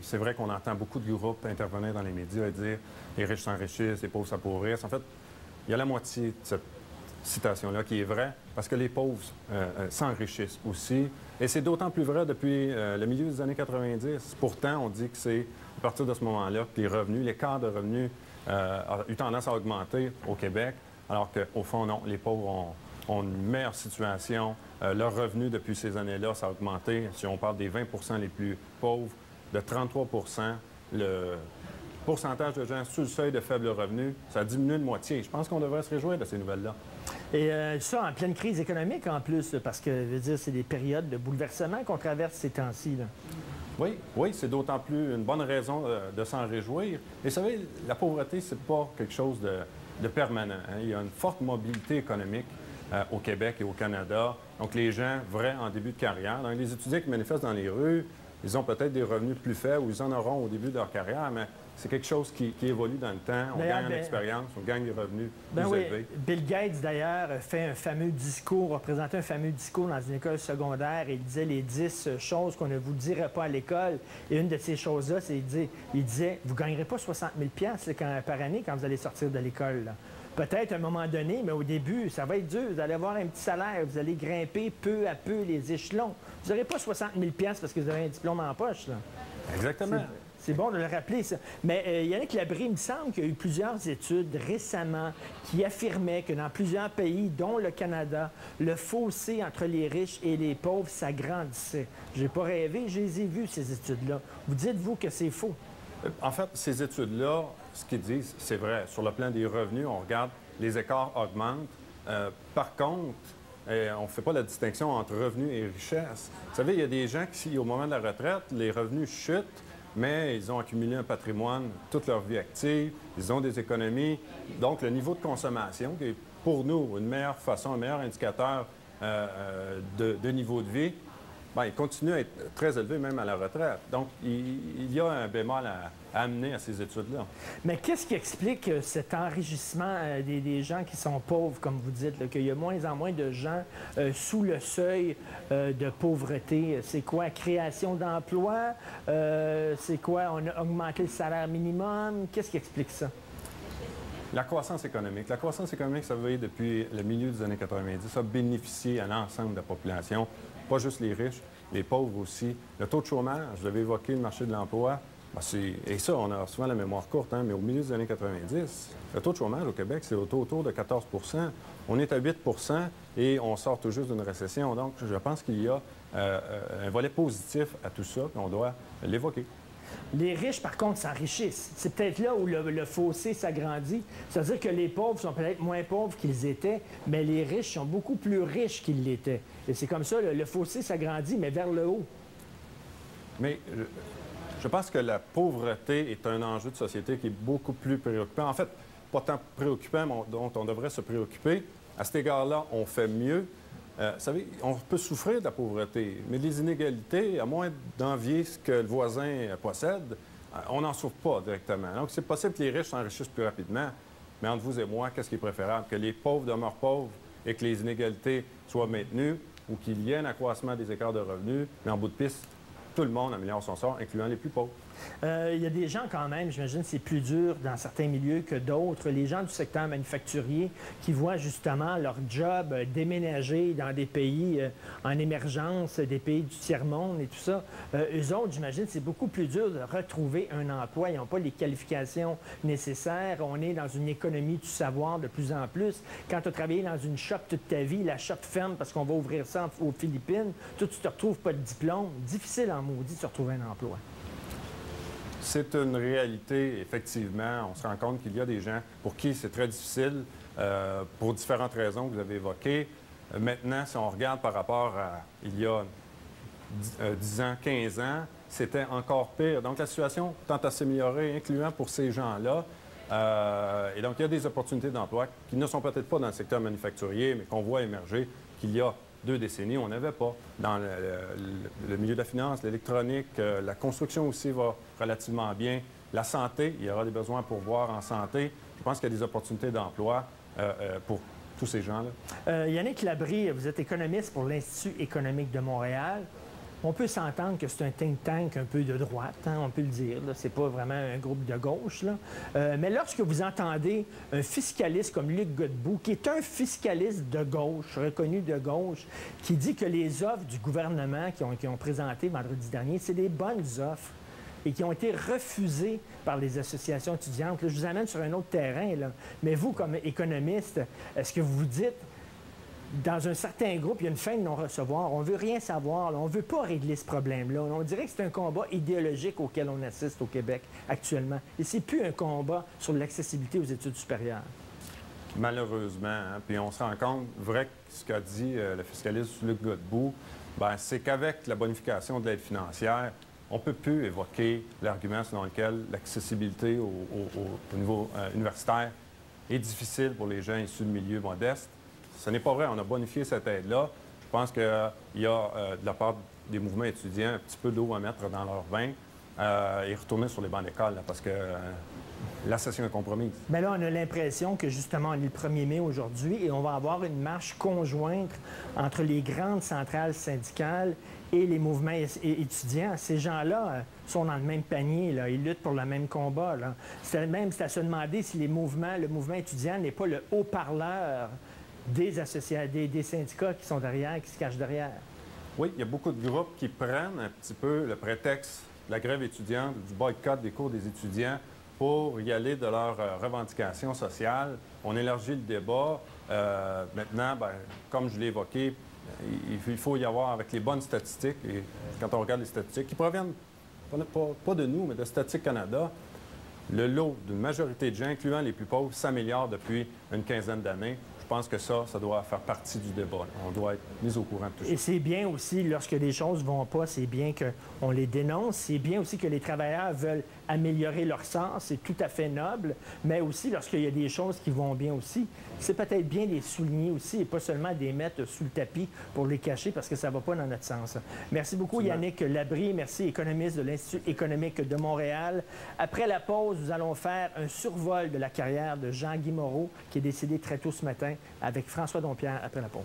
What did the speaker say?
c'est vrai qu'on entend beaucoup de groupes intervenir dans les médias et dire les riches s'enrichissent, les pauvres s'appauvrissent. En fait, il y a la moitié de cette citation-là qui est vraie, parce que les pauvres s'enrichissent aussi. Et c'est d'autant plus vrai depuis le milieu des années 90. Pourtant, on dit que c'est à partir de ce moment-là que les revenus, l'écart de revenus a eu tendance à augmenter au Québec, alors qu'au fond, non, les pauvres ont une meilleure situation. Leur revenu depuis ces années-là, ça a augmenté. Si on parle des 20 les plus pauvres, de 33 le pourcentage de gens sous le seuil de faible revenu, ça a diminué de moitié. Je pense qu'on devrait se réjouir de ces nouvelles-là. Et ça, en pleine crise économique en plus, parce que, je veux dire, c'est des périodes de bouleversement qu'on traverse ces temps-ci. Oui, oui, c'est d'autant plus une bonne raison de s'en réjouir. Et vous savez, la pauvreté, c'est pas quelque chose de permanent, hein. Il y a une forte mobilité économique au Québec et au Canada. Donc, les gens vrais en début de carrière, donc les étudiants qui manifestent dans les rues, ils ont peut-être des revenus plus faibles ou ils en auront au début de leur carrière, mais c'est quelque chose qui évolue dans le temps. On gagne en expérience, on gagne des revenus plus élevés. Bill Gates, d'ailleurs, fait un fameux discours, représentait un fameux discours dans une école secondaire. Et il disait les 10 choses qu'on ne vous dirait pas à l'école. Et une de ces choses-là, c'est il disait, vous ne gagnerez pas 60 000 par année quand vous allez sortir de l'école. Peut-être à un moment donné, mais au début, ça va être dur. Vous allez avoir un petit salaire, vous allez grimper peu à peu les échelons. Vous n'aurez pas 60 000 parce que vous avez un diplôme en poche. Là. Exactement. C'est bon de le rappeler, ça. Mais Yannick Labrie, il me semble qu'il y a eu plusieurs études récemment qui affirmaient que dans plusieurs pays, dont le Canada, le fossé entre les riches et les pauvres s'agrandissait. Je n'ai pas rêvé, je les ai vues, ces études-là. Vous dites-vous que c'est faux? En fait, ces études-là, ce qu'ils disent, c'est vrai. Sur le plan des revenus, on regarde, les écarts augmentent. Par contre, on ne fait pas la distinction entre revenus et richesse. Vous savez, il y a des gens qui, au moment de la retraite, les revenus chutent, mais ils ont accumulé un patrimoine toute leur vie active, ils ont des économies. Donc, le niveau de consommation, qui est pour nous une meilleure façon, un meilleur indicateur de niveau de vie, bien, il continue à être très élevé même à la retraite. Donc, il y a un bémol à amener à ces études-là. Mais qu'est-ce qui explique cet enrichissement des gens qui sont pauvres, comme vous dites, qu'il y a moins en moins de gens sous le seuil de pauvreté? C'est quoi? Création d'emplois? C'est quoi? On a augmenté le salaire minimum? Qu'est-ce qui explique ça? La croissance économique. La croissance économique, ça veut dire depuis le milieu des années 90, ça a bénéficié à l'ensemble de la population, pas juste les riches, les pauvres aussi. Le taux de chômage, je l'avais évoqué, le marché de l'emploi, et ça, on a souvent la mémoire courte, hein, mais au milieu des années 90, le taux de chômage au Québec, c'est autour de 14 On est à 8 et on sort tout juste d'une récession. Donc, je pense qu'il y a un volet positif à tout ça, qu'on doit l'évoquer. Les riches, par contre, s'enrichissent. C'est peut-être là où le fossé s'agrandit. C'est-à-dire que les pauvres sont peut-être moins pauvres qu'ils étaient, mais les riches sont beaucoup plus riches qu'ils l'étaient. Et c'est comme ça, le fossé s'agrandit, mais vers le haut. Mais je pense que la pauvreté est un enjeu de société qui est beaucoup plus préoccupant. En fait, pas tant préoccupant, mais dont on devrait se préoccuper. À cet égard-là, on fait mieux. Vous savez, on peut souffrir de la pauvreté, mais les inégalités, à moins d'envier ce que le voisin possède, on n'en souffre pas directement. Donc, c'est possible que les riches s'enrichissent plus rapidement, mais entre vous et moi, qu'est-ce qui est préférable? Que les pauvres demeurent pauvres et que les inégalités soient maintenues ou qu'il y ait un accroissement des écarts de revenus, mais en bout de piste, tout le monde améliore son sort, incluant les plus pauvres. Il y a des gens quand même, j'imagine c'est plus dur dans certains milieux que d'autres, les gens du secteur manufacturier qui voient justement leur job déménager dans des pays en émergence, des pays du tiers-monde et tout ça. Eux autres, j'imagine, c'est beaucoup plus dur de retrouver un emploi. Ils n'ont pas les qualifications nécessaires. On est dans une économie du savoir de plus en plus. Quand tu as travaillé dans une shop toute ta vie, la shop ferme parce qu'on va ouvrir ça aux Philippines, toi, tu ne te retrouves pas de diplôme. Difficile en maudit de se retrouver un emploi. C'est une réalité, effectivement. On se rend compte qu'il y a des gens pour qui c'est très difficile, pour différentes raisons que vous avez évoquées. Maintenant, si on regarde par rapport à il y a 10 ans, 15 ans, c'était encore pire. Donc, la situation tend à s'améliorer, incluant pour ces gens-là. Et donc, il y a des opportunités d'emploi qui ne sont peut-être pas dans le secteur manufacturier, mais qu'on voit émerger, qu'il y a 2 décennies, on n'avait pas. Dans le milieu de la finance, l'électronique, la construction aussi va relativement bien. La santé, il y aura des besoins pour voir en santé. Je pense qu'il y a des opportunités d'emploi pour tous ces gens-là. Yannick Labrie, vous êtes économiste pour l'Institut économique de Montréal. On peut s'entendre que c'est un think tank un peu de droite, hein, on peut le dire. Ce n'est pas vraiment un groupe de gauche. Là. Mais lorsque vous entendez un fiscaliste comme Luc Godbout, qui est un fiscaliste de gauche, reconnu de gauche, qui dit que les offres du gouvernement qui ont présenté vendredi dernier, c'est des bonnes offres et qui ont été refusées par les associations étudiantes. Là, je vous amène sur un autre terrain. Là. Mais vous, comme économiste, est-ce que vous vous dites, dans un certain groupe, il y a une fin de non-recevoir. On ne veut rien savoir. Là. On ne veut pas régler ce problème-là. On dirait que c'est un combat idéologique auquel on assiste au Québec actuellement. Et ce n'est plus un combat sur l'accessibilité aux études supérieures. Malheureusement. Hein? Puis on se rend compte, vrai, que ce qu'a dit le fiscaliste Luc Godbout, c'est qu'avec la bonification de l'aide financière, on ne peut plus évoquer l'argument selon lequel l'accessibilité au niveau universitaire est difficile pour les gens issus de milieux modestes. Ce n'est pas vrai. On a bonifié cette aide-là. Je pense qu'il y a, de la part des mouvements étudiants, un petit peu d'eau à mettre dans leur vin et retourner sur les bancs d'école, parce que la session est compromise. Mais là, on a l'impression que, justement, on est le 1er mai aujourd'hui et on va avoir une marche conjointe entre les grandes centrales syndicales et les mouvements étudiants. Ces gens-là sont dans le même panier, là. Ils luttent pour le même combat. C'est à se demander si le mouvement étudiant n'est pas le haut-parleur des syndicats qui sont derrière, qui se cachent derrière. Oui, il y a beaucoup de groupes qui prennent un petit peu le prétexte de la grève étudiante, du boycott des cours des étudiants pour y aller de leurs revendications sociales. On élargit le débat. Maintenant, comme je l'ai évoqué, il faut y avoir avec les bonnes statistiques, et quand on regarde les statistiques, qui proviennent pas de nous, mais de Statistique Canada, le lot d'une majorité de gens, incluant les plus pauvres, s'améliore depuis une quinzaine d'années. Je pense que ça doit faire partie du débat. On doit être mis au courant de tout ça. Et c'est bien aussi, lorsque les choses ne vont pas, c'est bien qu'on les dénonce. C'est bien aussi que les travailleurs veulent améliorer leur sort. C'est tout à fait noble. Mais aussi, lorsqu'il y a des choses qui vont bien aussi, c'est peut-être bien de les souligner aussi et pas seulement de les mettre sous le tapis pour les cacher parce que ça ne va pas dans notre sens. Merci beaucoup, Yannick Labrie. Merci, économiste de l'Institut économique de Montréal. Après la pause, nous allons faire un survol de la carrière de Jean-Guy Moreau, qui est décédé très tôt ce matin, avec François Dompierre après la pause.